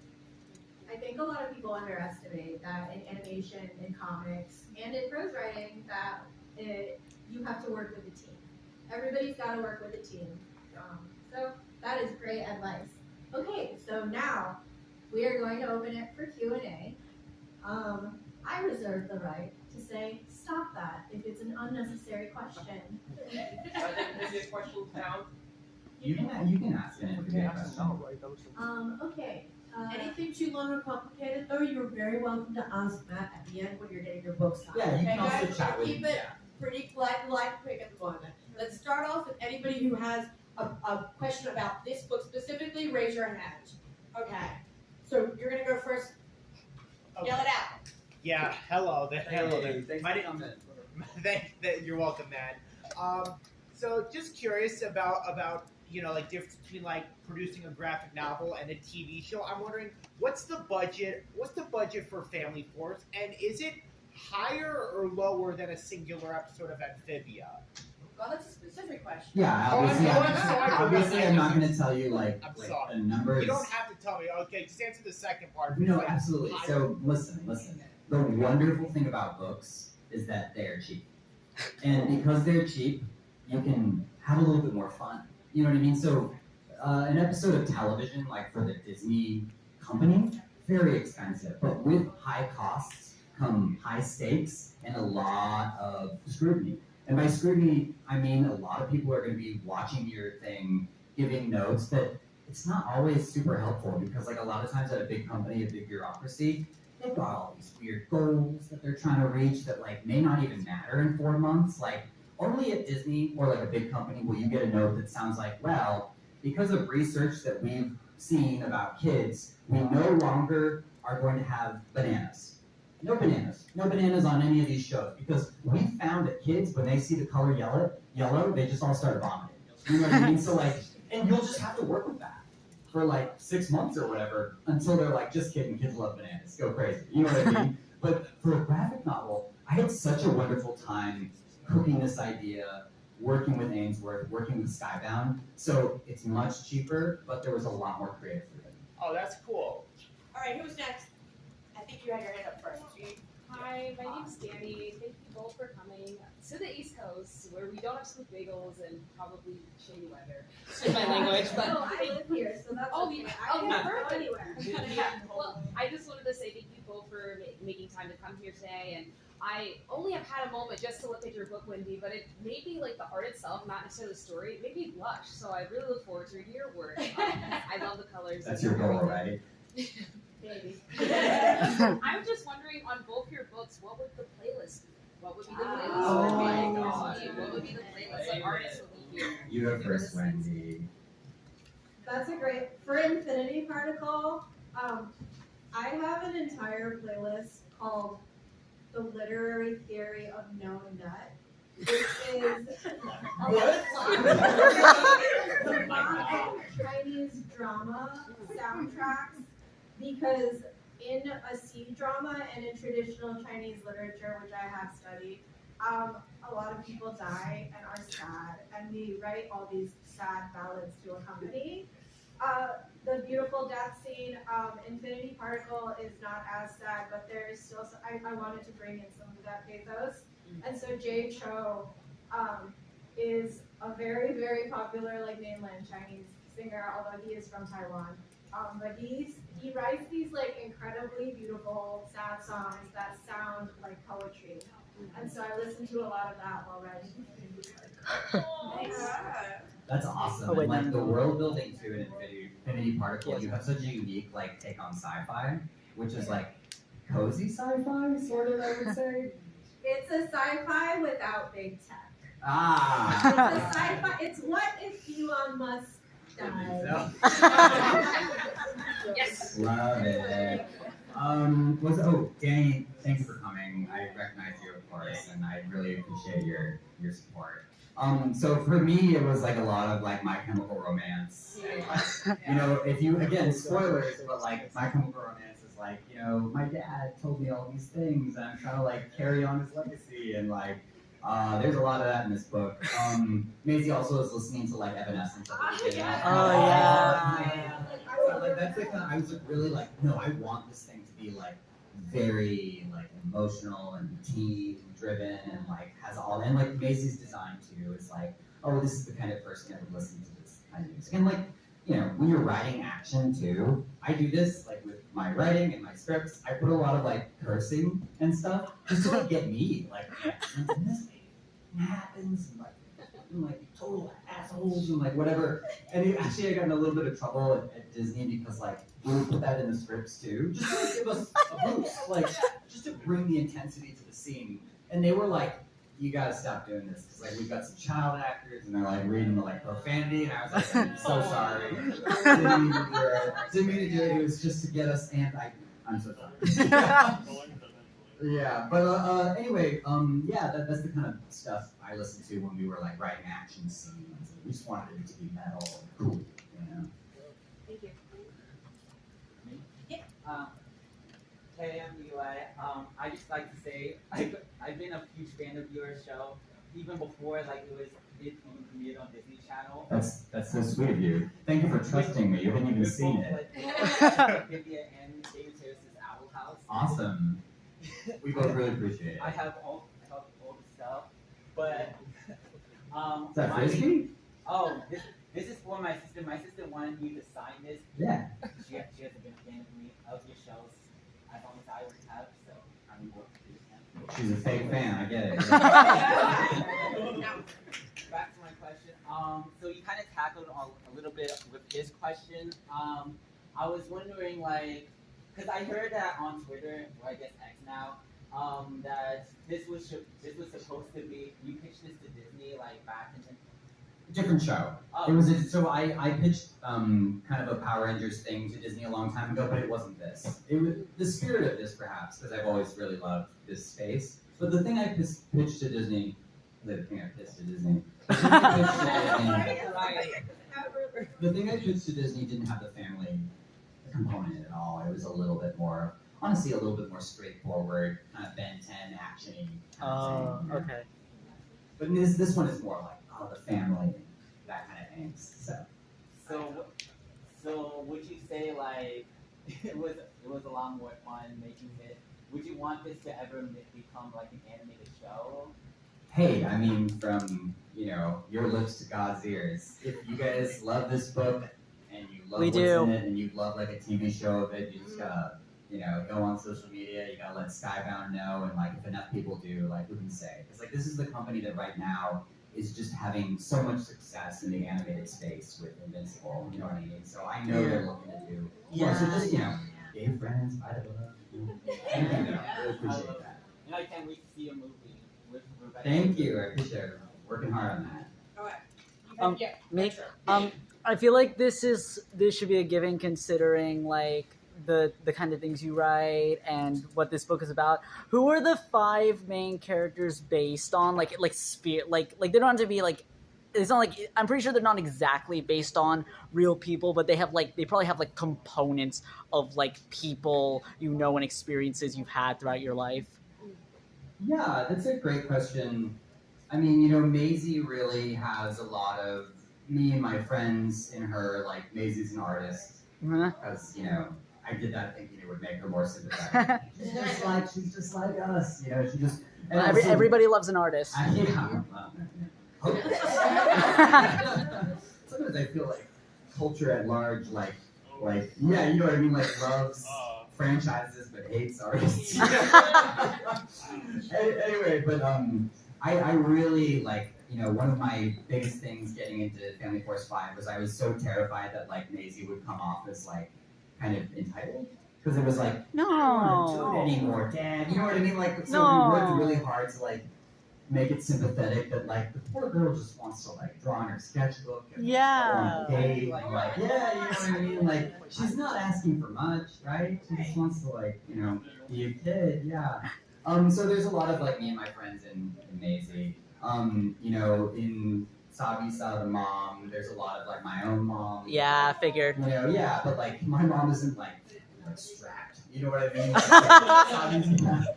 I think a lot of people underestimate that in animation, in comics, and in prose writing, that you have to work with a team. Everybody's got to work with a team. So that is great advice. Okay, so now we are going to open it for Q&A. I reserve the right to say, stop that if it's an unnecessary question. Is this question count? You can ask an interview question. Okay. Anything too long or complicated, though, you're very welcome to ask Matt at the end when you're getting your book signed. Yeah, you can Okay, also guys? chat with Keep it pretty light and quick at the moment. Let's start off with anybody who has a question about this book specifically, raise your hand. Okay. So you're gonna go first. Okay. Yell it out. Yeah, hello there. Hello there. Thanks My for name- coming. You're welcome, man. So just curious about like difference between like producing a graphic novel and a TV show. I'm wondering what's the budget for Family Force, and is it higher or lower than a singular episode of Amphibia? Well, that's a specific question. Yeah, Oh, obviously, I'm sorry. obviously I'm not going to tell you like I'm the sorry. numbers. You don't have to tell me. Okay, just answer the second part. No, Like, absolutely. higher- So listen. The wonderful thing about books is that they are cheap, and because they're cheap, you can have a little bit more fun. You know what I mean? So an episode of television, like for the Disney company, very expensive, but with high costs come high stakes and a lot of scrutiny. And by scrutiny, I mean a lot of people are going to be watching your thing, giving notes that it's not always super helpful because like a lot of times at a big company, a big bureaucracy, they've got all these weird goals that they're trying to reach that like may not even matter in 4 months. Like only at Disney or like a big company will you get a note that sounds like, well, because of research that we've seen about kids, we no longer are going to have bananas. No bananas on any of these shows because we found that kids, when they see the color yellow, they just all start vomiting. You know what I mean? So like, and you'll just have to work with that for like 6 months or whatever until they're like, just kidding, kids love bananas, go crazy. You know what I mean? But for a graphic novel, I had such a wonderful time cooking this idea, working with Ainsworth, working with Skybound. So it's much cheaper, but there was a lot more creative freedom. Oh, that's cool. All right, who's next? I think you had your hand up first. Hi, my name's Danny. Thank you both for coming to the East Coast, where we don't have smooth bagels and probably shady weather. Excuse my language, but No, I live here, so that's Oh, okay. yeah. I can Okay, go perfect. anywhere. yeah. Well, I just wanted to say thank you both for making time to come here today. And I only have had a moment just to look at your book, Wendy, but it made me like the art itself, not necessarily the story. It made me blush. So I really look forward to reading your work. I love the colors. That's your goal, right? Maybe. I'm just wondering on both your books, what would the playlist be? What would be the playlist? Oh my for God. What would be the playlist? What artists would be here? You go first, Wendy. That's a great, for Infinity Particle, I have an entire playlist called The Literary Theory of Known Nut, which is a lot of Chinese drama soundtracks, because in a C drama and in traditional Chinese literature, which I have studied, a lot of people die and are sad, and we write all these sad ballads to accompany. The beautiful death scene, Infinity Particle is not as sad, but there is still, I wanted to bring in some of that pathos. And so Jay Cho is a very, very popular like mainland Chinese singer, although he is from Taiwan. But he writes these like incredibly beautiful sad songs that sound like poetry. And so I listen to a lot of that while writing Infinity Particle. That's awesome. Oh, wait, and like no, the no. world building too in Infinity Particle, you have such a unique like take on sci-fi, which is like cozy sci-fi, sort of, I would say. It's a sci-fi without big tech. Ah. It's a sci-fi. It's what if Elon Musk died? Yes. Love it. Danny, thank you for coming. I recognize you, of course, and I really appreciate your support. So for me, it was like a lot of like My Chemical Romance. You know, if you, again, spoilers, but like My Chemical Romance is like, you know, my dad told me all these things and I'm trying to like carry on his legacy and like, there's a lot of that in this book. Maisie also is listening to like Evanescence. at the beginning. Oh, yeah. So, like that's like I was like really like, no, I want this thing to be like very like emotional and teen driven and like has all, and like Maisie's design too is like, oh, this is the kind of person that would listen to this kind of music. And like, you know, when you're writing action too, I do this like with my writing and my scripts. I put a lot of like cursing and stuff just to like get me like, and this happens and like total assholes and like whatever. And actually I got in a little bit of trouble at Disney because like we would put that in the scripts too, just to give us a boost, like just to bring the intensity to the scene. And they were like, you gotta stop doing this because like we've got some child actors and they're like reading like profanity, and I was like, I'm so sorry. Didn't mean to do it. Didn't mean to do it. It was just to get us, and I'm so sorry. Yeah, but anyway, yeah, that's the kind of stuff I listened to when we were like writing action scenes. We just wanted it to be metal and cool, you know. Thank you. Hey, I'm Eli. I just like to say I've been a huge fan of your show, even before like it even premiered on Disney Channel. That's so sweet of you. Thank you for trusting me. You haven't even seen it. Vivian and David Terrace's Owl House. Awesome. We both really appreciate it. I have all the stuff, but Is that frisbee? Oh, this is for my sister. My sister wanted me to sign this. Yeah. She hasn't been a fan of your shows as long as I have, so I'm going to do it. She's a fake fan. I get it. Back to my question. So you kind of tackled a little bit with his question. I was wondering, like, because I heard that on Twitter, or I guess X now, that this was supposed to be, you pitched this to Disney like back in Different show. Oh. It was so I pitched kind of a Power Rangers thing to Disney a long time ago, but it wasn't this. It was the spirit of this, perhaps, because I've always really loved this space. But the thing I pitched to Disney, the thing I pitched to Disney, the thing I pitched to Disney didn't have the family component at all. It was a little bit more, honestly, a little bit more straightforward, kind of Ben 10 action-y kind of thing. Okay. But this one is more like, oh, the family, that kind of angst. So would you say like it was a lot more fun making it? Would you want this to ever become like an animated show? Hey, I mean, from your lips to God's ears. If you guys love this book and you love what's in it, and you love like a TV show of it, you just gotta go on social media. You gotta let Skybound know, and like if enough people do, like who can say? It's like this is the company that right now is just having so much success in the animated space with Invincible. You know what I mean? So I know they're looking to do. Yeah. So just gay friends, fight it up. Anything. I really appreciate that. And I can't wait to see a movie with Rebecca. Thank you. I appreciate it. Working hard on that. I feel like this should be a given considering like the kind of things you write and what this book is about. Who are the 5 main characters based on? Like they don't have to be like, it's not like, I'm pretty sure they're not exactly based on real people, but they probably have like components of like people and experiences you've had throughout your life. Yeah, that's a great question. I mean, Maisie really has a lot of me and my friends in her. Like, Maisie's an artist. Because, I did that thinking it would make her more sympathetic. she's just like us. She just... Everybody loves an artist. Sometimes I feel like culture at large, like yeah, you know what I mean? Like, loves franchises but hates artists. Anyway, but I really one of my biggest things getting into Family Force 5 was I was so terrified that like Maisie would come off as like kind of entitled, because it was like, no, I don't want to do it anymore, Dad. You know what I mean? Like, so we worked really hard to like make it sympathetic that like the poor girl just wants to like draw in her sketchbook and go on a date, and, like, yeah, you know what I mean? Like, she's not asking for much, right? She just wants to like, be a kid, yeah. So there's a lot of like me and my friends in Maisie. In Sabi saw the mom, there's a lot of like my own mom. Yeah, figured. Yeah, but like my mom isn't like strapped. You know what I mean?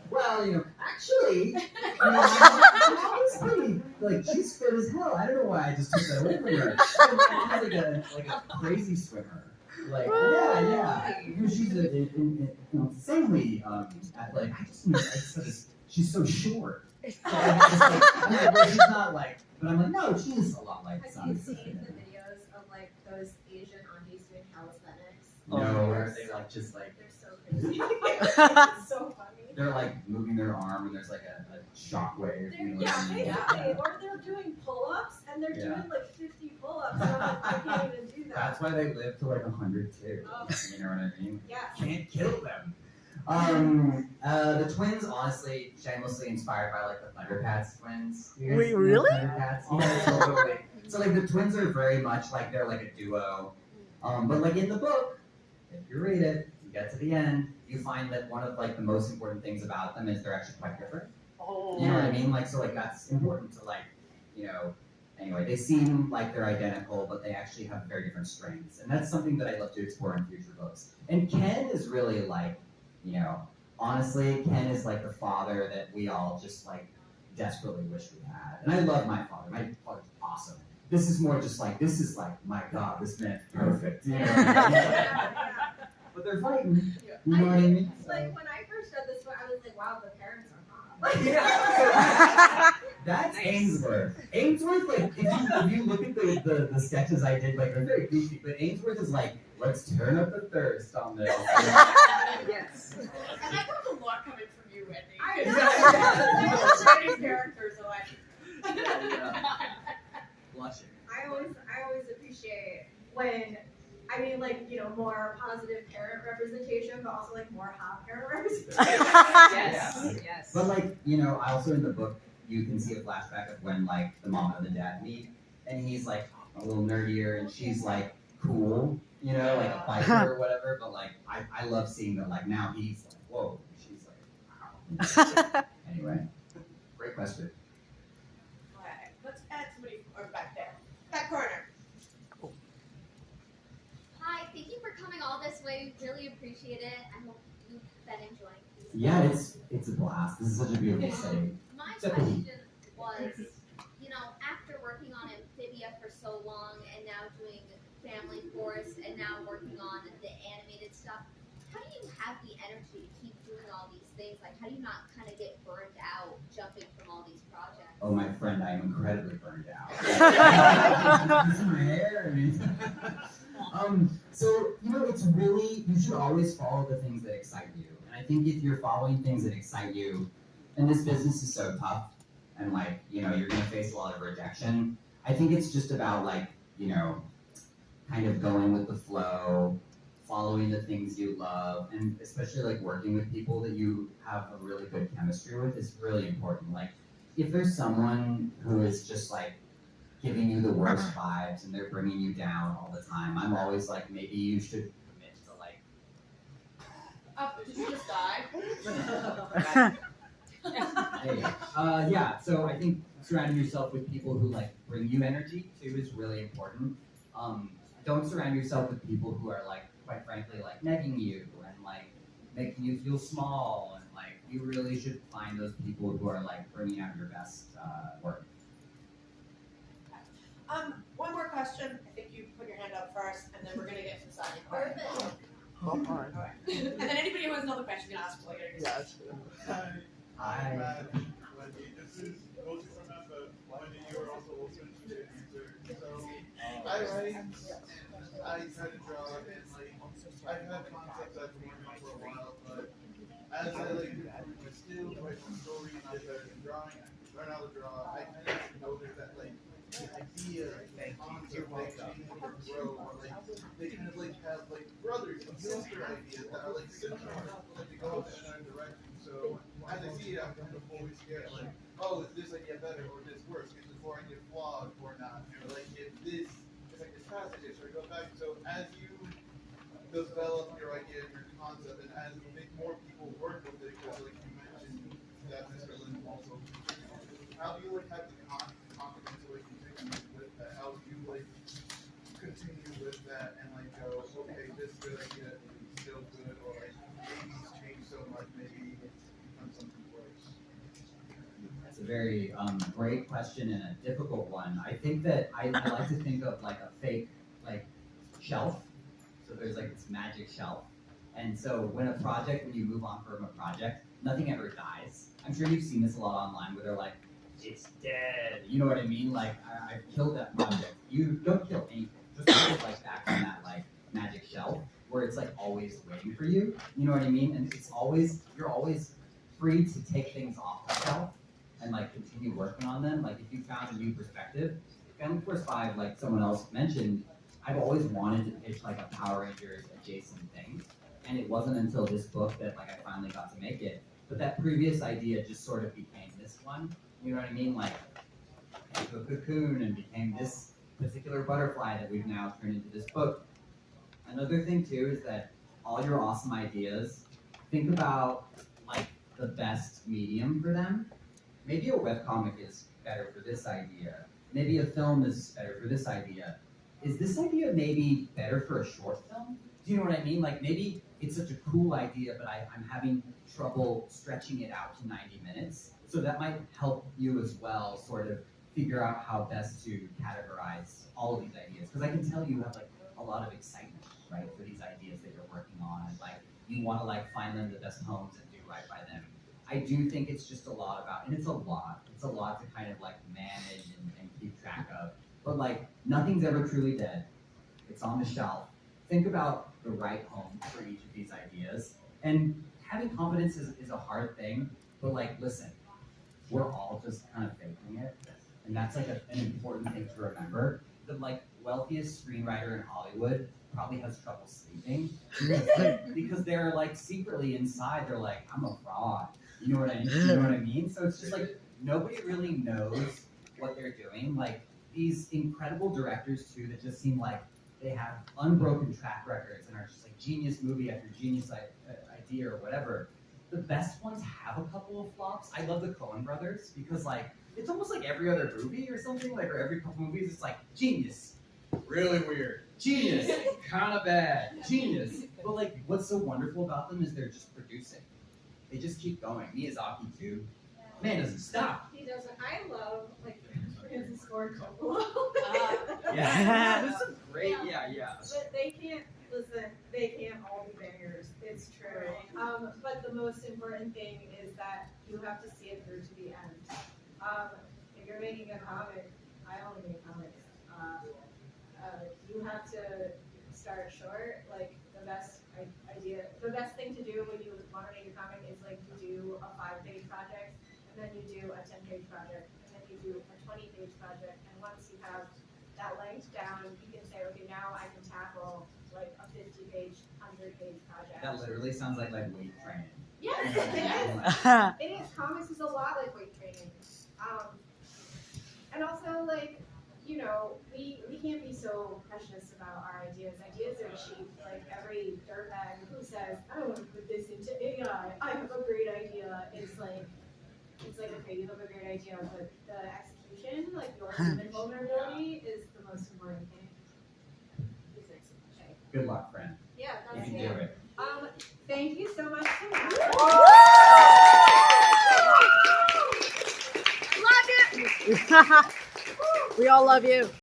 Well, actually, my mom is pretty, like, she's fit as hell. I don't know why I just took that away from her. She's like a crazy swimmer. Like, yeah. She's insanely athletic. She's so short. So I'm like, well, she's not like, but I'm like, no, she's a lot like Have you seen the videos of like those Asian aunties doing calisthenics? No, where they like just like They're so crazy. It's so funny. they're like moving their arm and there's like a shockwave. Basically, or they're doing pull-ups and they're doing like 50 pull-ups. And I'm like, I can't even do that. That's why they live to like 100 too. Oh. You know what I mean? Yeah. Can't kill them. The twins, honestly, shamelessly inspired by like the Thundercats twins. You guys Wait, know really? Thundercats? Yeah, totally. So like the twins are very much like they're like a duo. But like in the book, if you read it, you get to the end, you find that one of like the most important things about them is they're actually quite different. Oh. You know what I mean? Like so like that's important to like, you know, anyway, they seem like they're identical, but they actually have very different strengths. And that's something that I love to explore in future books. And Ken is really like, you know, honestly, Ken is like the father that we all just like desperately wish we had. And I love my father. My father's awesome. This is more just like, this is like, my God, this man's perfect. You know? But they're fighting. You know what I mean? Like when I first read this one, I was like, wow, the parents are hot. That's Ainsworth. Ainsworth, like, if you look at the sketches I did, like, they're very goofy, but Ainsworth is like, let's turn up the thirst on this. Yes. And that comes a lot coming from you, Wendy. I Because know. writing characters are like. Blushing. I always appreciate when, I mean, like, you know, more positive parent representation, but also like more hot parent representation. Yes. Yes. But like, you know, I also in the book, you can see a flashback of when like the mom and the dad meet, and he's like a little nerdier, and she's like cool, you know, like a biker or whatever. But like, I love seeing that like now he's like, whoa, she's like, wow. Anyway, great question. Alright, let's add somebody back there. Back corner. Hi, thank you for coming all this way. We really appreciate it. I hope you've been enjoying these. Yeah, it's a blast. This is such a beautiful city. My Except for me. question was, you know, after working on Amphibia for so long and now doing Family Forest and now working on the animated stuff, how do you have the energy to keep doing all these things? Like, how do you not kind of get burned out jumping from all these projects? Oh, my friend, I am incredibly burned out. This is my hair. So, you know, it's really, you should always follow the things that excite you. And I think if you're following things that excite you, and this business is so tough, and like, you know, you're gonna face a lot of rejection, I think it's just about like, you know, kind of going with the flow, following the things you love, and especially like working with people that you have a really good chemistry with is really important. Like, if there's someone who is just like giving you the worst vibes and they're bringing you down all the time, I'm always like, maybe you should commit to like. Did you just die? Hey, yeah. So I think surrounding yourself with people who like bring you energy too is really important. Don't surround yourself with people who are like, quite frankly, like negging you and like making you feel small, and like you really should find those people who are like bringing out your best work. One more question. I think you put your hand up first, and then we're gonna get to the signing part. Perfect. Alright. And then anybody who has another question can ask while you're getting Yeah, Hi. Wendy, this is mostly from us, but Wendy, you are also open to the answer. So, I try to draw, and like, I've had concepts I've been working on for a while, but as I like improve my skills, write some stories, get better in drawing, learn how to draw, I kind of noticed that like the idea, the concept, they change or grow, or like they kind of like have like brothers and sister ideas that are like similar, like they go in another direction. So as I see it, I'm kind of always scared, like, oh, is this idea better or this worse? Is this more idea flawed or not? Or like if this is like this passage, should I go back? So as you develop your idea and your concept, and as you make more people work with it, because like you mentioned that Mr. Lynn also, how do you like have the confidence to like continue with that? How do you like continue with that and like go, okay, this good idea is still good, or like maybe it's changed so much, maybe it's become something worse? That's a very great question and a difficult one. I think that I like to think of like a fake like shelf. So there's like this magic shelf. And so when you move on from a project, nothing ever dies. I'm sure you've seen this a lot online where they're like, it's dead. You know what I mean? Like, I've killed that project. You don't kill anything. Just put it like back on that like magic shelf where it's like always waiting for you. You know what I mean? And you're always free to take things off the shelf and like continue working on them. Like if you found a new perspective, Family Force 5, like someone else mentioned, I've always wanted to pitch like a Power Rangers adjacent thing. and it wasn't until this book that like I finally got to make it. But that previous idea just sort of became this one. You know what I mean? Like into a cocoon and became this particular butterfly that we've now turned into this book. Another thing too is that all your awesome ideas, think about like the best medium for them. Maybe a webcomic is better for this idea. Maybe a film is better for this idea. Is this idea maybe better for a short film? Do you know what I mean? Like maybe it's such a cool idea, but I'm having trouble stretching it out to 90 minutes. So that might help you as well sort of figure out how best to categorize all of these ideas. Because I can tell you have like a lot of excitement, right, for these ideas that you're working on. And like you want to like find them the best homes and do right by them. I do think it's just a lot about, and it's a lot to kind of like manage and keep track of. But like nothing's ever truly dead. It's on the shelf. Think about the right home for each of these ideas. And having confidence is a hard thing, but like listen, we're all just kind of faking it. And that's like an important thing to remember. The like wealthiest screenwriter in Hollywood probably has trouble sleeping because they're like secretly inside, they're like, I'm a fraud. You know what I mean? So it's just like nobody really knows what they're doing. Like these incredible directors too that just seem like they have unbroken track records and are just like genius movie after genius idea or whatever. The best ones have a couple of flops. I love the Coen brothers because like it's almost like every other movie or something, like or every couple movies, it's like genius, really weird, genius, kind of bad, genius. But like what's so wonderful about them is they're just producing. They just keep going. Miyazaki too. Man doesn't stop. He doesn't. I love like Francis Ford Coppola. Yeah. This is great. Yeah. But they can't listen. They can't all be bangers. It's true. But the most important thing is that you have to see it through to the end. If you're making a comic, I only make comics. You have to start short. Like the best thing to do when you want to make a comic is like you do a 5-page project, and then you do a 10-page project, and then you do a 20-page project. And once you have that length down, you can say, okay, now I can tackle like a 50-page, 100-page project. That literally sounds like weight training. Yes, it is. It is. Comics is a lot like weight training. And also, like, you know, we can't be so precious about our ideas. Ideas are cheap. Like, every dirtbag who says, I don't want to put this into AI, I have a great idea, it's like, okay, you have a great idea, but the execution, like, your human vulnerability is the most important thing. Okay. Good luck, friend. Yeah, You that's can it. do it. Thank you so much to Matt. We all love you.